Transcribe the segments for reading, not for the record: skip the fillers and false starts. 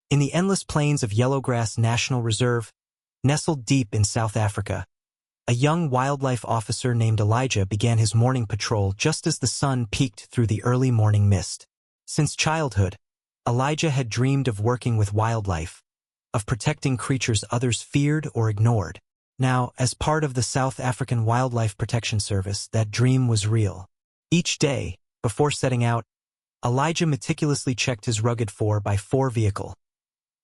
In the endless plains of Yellowgrass National Reserve, nestled deep in South Africa, a young wildlife officer named Elijah began his morning patrol just as the sun peeked through the early morning mist. Since childhood, Elijah had dreamed of working with wildlife, of protecting creatures others feared or ignored. Now, as part of the South African Wildlife Protection Service, that dream was real. Each day, before setting out, Elijah meticulously checked his rugged 4x4 vehicle,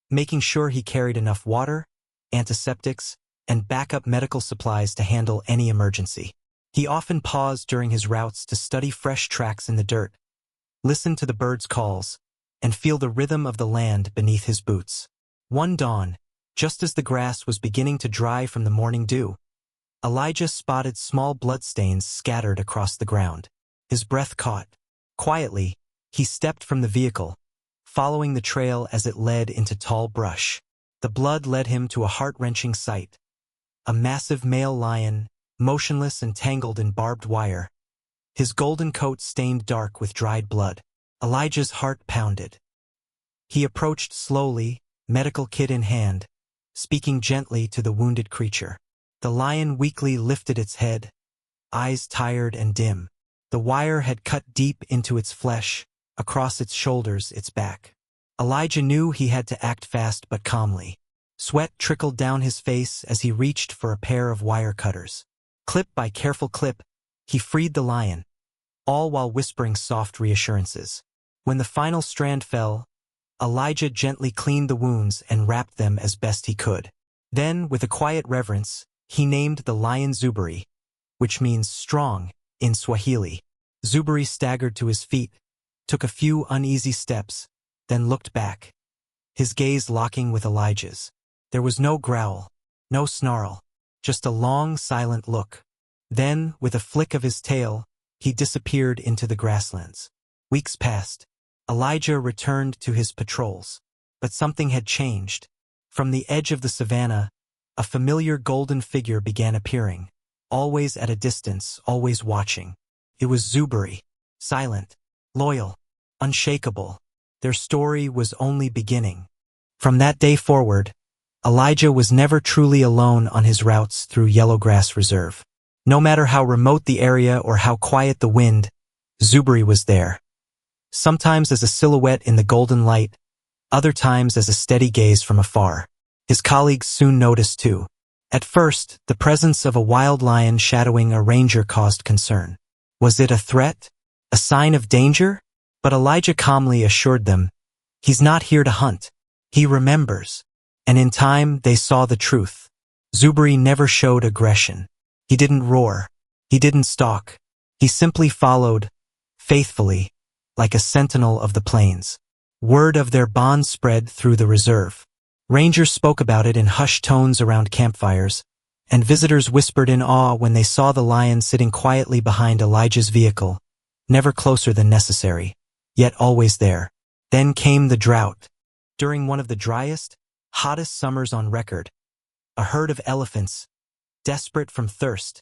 making sure he carried enough water, antiseptics, and backup medical supplies to handle any emergency. He often paused during his routes to study fresh tracks in the dirt, listen to the birds' calls, and feel the rhythm of the land beneath his boots. One dawn, just as the grass was beginning to dry from the morning dew, Elijah spotted small bloodstains scattered across the ground. His breath caught. Quietly, he stepped from the vehicle, following the trail as it led into tall brush. The blood led him to a heart-wrenching sight. A massive male lion, motionless and tangled in barbed wire, his golden coat stained dark with dried blood. Elijah's heart pounded. He approached slowly, medical kit in hand, speaking gently to the wounded creature. The lion weakly lifted its head, eyes tired and dim. The wire had cut deep into its flesh, across its shoulders, its back. Elijah knew he had to act fast but calmly. Sweat trickled down his face as he reached for a pair of wire cutters. Clip by careful clip, he freed the lion, all while whispering soft reassurances. When the final strand fell, Elijah gently cleaned the wounds and wrapped them as best he could. Then, with a quiet reverence, he named the lion Zuberi, which means strong in Swahili. Zuberi staggered to his feet, took a few uneasy steps, then looked back, his gaze locking with Elijah's. There was no growl, no snarl, just a long, silent look. Then, with a flick of his tail, he disappeared into the grasslands. Weeks passed. Elijah returned to his patrols. But something had changed. From the edge of the savannah, a familiar golden figure began appearing, always at a distance, always watching. It was Zuberi, silent, loyal, unshakable. Their story was only beginning. From that day forward, Elijah was never truly alone on his routes through Yellowgrass Reserve. No matter how remote the area or how quiet the wind, Zuberi was there. Sometimes as a silhouette in the golden light, other times as a steady gaze from afar. His colleagues soon noticed too. At first, the presence of a wild lion shadowing a ranger caused concern. Was it a threat? A sign of danger? But Elijah calmly assured them, he's not here to hunt. He remembers. And in time, they saw the truth. Zuberi never showed aggression. He didn't roar. He didn't stalk. He simply followed, faithfully, like a sentinel of the plains. Word of their bond spread through the reserve. Rangers spoke about it in hushed tones around campfires, and visitors whispered in awe when they saw the lion sitting quietly behind Elijah's vehicle, never closer than necessary, yet always there. Then came the drought. During one of the driest, hottest summers on record, a herd of elephants, desperate from thirst,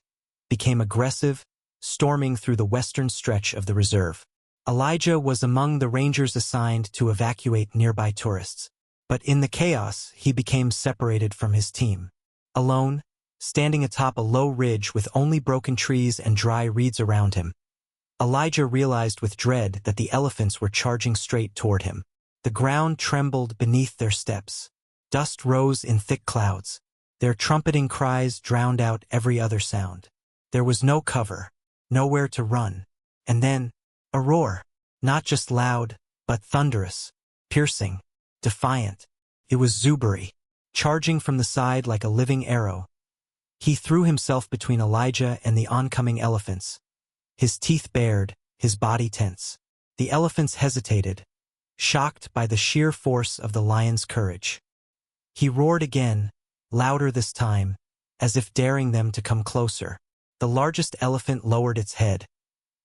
became aggressive, storming through the western stretch of the reserve. Elijah was among the rangers assigned to evacuate nearby tourists. But in the chaos, he became separated from his team. Alone, standing atop a low ridge with only broken trees and dry reeds around him, Elijah realized with dread that the elephants were charging straight toward him. The ground trembled beneath their steps. Dust rose in thick clouds. Their trumpeting cries drowned out every other sound. There was no cover, nowhere to run. And then, a roar, not just loud, but thunderous, piercing, defiant. It was Zuberi, charging from the side like a living arrow. He threw himself between Elijah and the oncoming elephants, his teeth bared, his body tense. The elephants hesitated, shocked by the sheer force of the lion's courage. He roared again, louder this time, as if daring them to come closer. The largest elephant lowered its head,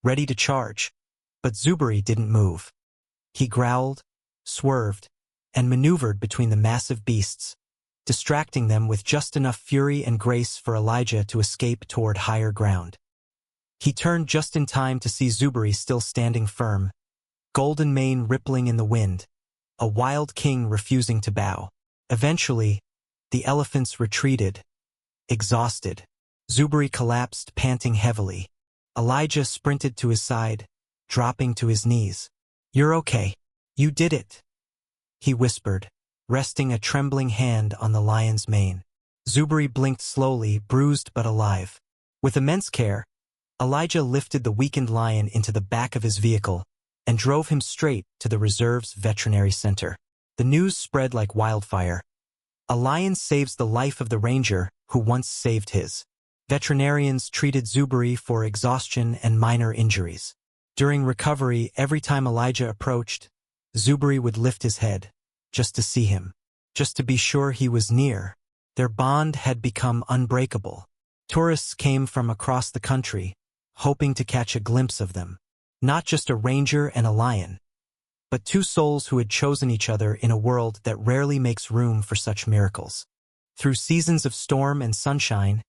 ready to charge, but Zuberi didn't move. He growled, swerved, and maneuvered between the massive beasts, distracting them with just enough fury and grace for Elijah to escape toward higher ground. He turned just in time to see Zuberi still standing firm, golden mane rippling in the wind, a wild king refusing to bow. Eventually, the elephants retreated, exhausted. Zuberi collapsed, panting heavily. Elijah sprinted to his side, dropping to his knees. "You're okay. You did it," he whispered, resting a trembling hand on the lion's mane. Zuberi blinked slowly, bruised but alive. With immense care, Elijah lifted the weakened lion into the back of his vehicle and drove him straight to the reserve's veterinary center. The news spread like wildfire. A lion saves the life of the ranger who once saved his. Veterinarians treated Zuberi for exhaustion and minor injuries. During recovery, every time Elijah approached, Zuberi would lift his head, just to see him, just to be sure he was near. Their bond had become unbreakable. Tourists came from across the country, hoping to catch a glimpse of them. Not just a ranger and a lion, but two souls who had chosen each other in a world that rarely makes room for such miracles. Through seasons of storm and sunshine,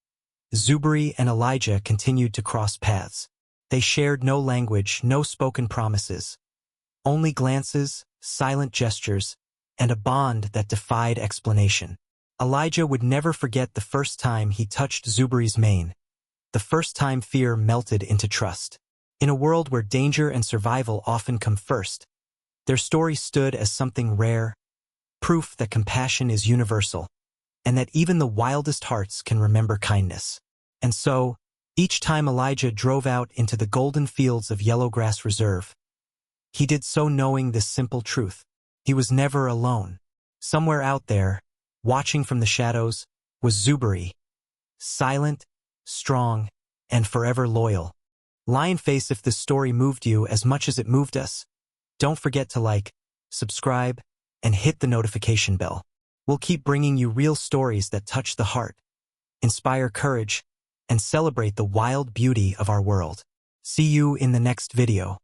Zuberi and Elijah continued to cross paths. They shared no language, no spoken promises, only glances, silent gestures, and a bond that defied explanation. Elijah would never forget the first time he touched Zuberi's mane, the first time fear melted into trust. In a world where danger and survival often come first, their story stood as something rare, proof that compassion is universal, and that even the wildest hearts can remember kindness. And so, each time Elijah drove out into the golden fields of Yellowgrass Reserve, he did so knowing this simple truth: he was never alone. Somewhere out there, watching from the shadows, was Zuberi, silent, strong, and forever loyal. Lionface, if this story moved you as much as it moved us, don't forget to like, subscribe, and hit the notification bell. We'll keep bringing you real stories that touch the heart, inspire courage, and celebrate the wild beauty of our world. See you in the next video.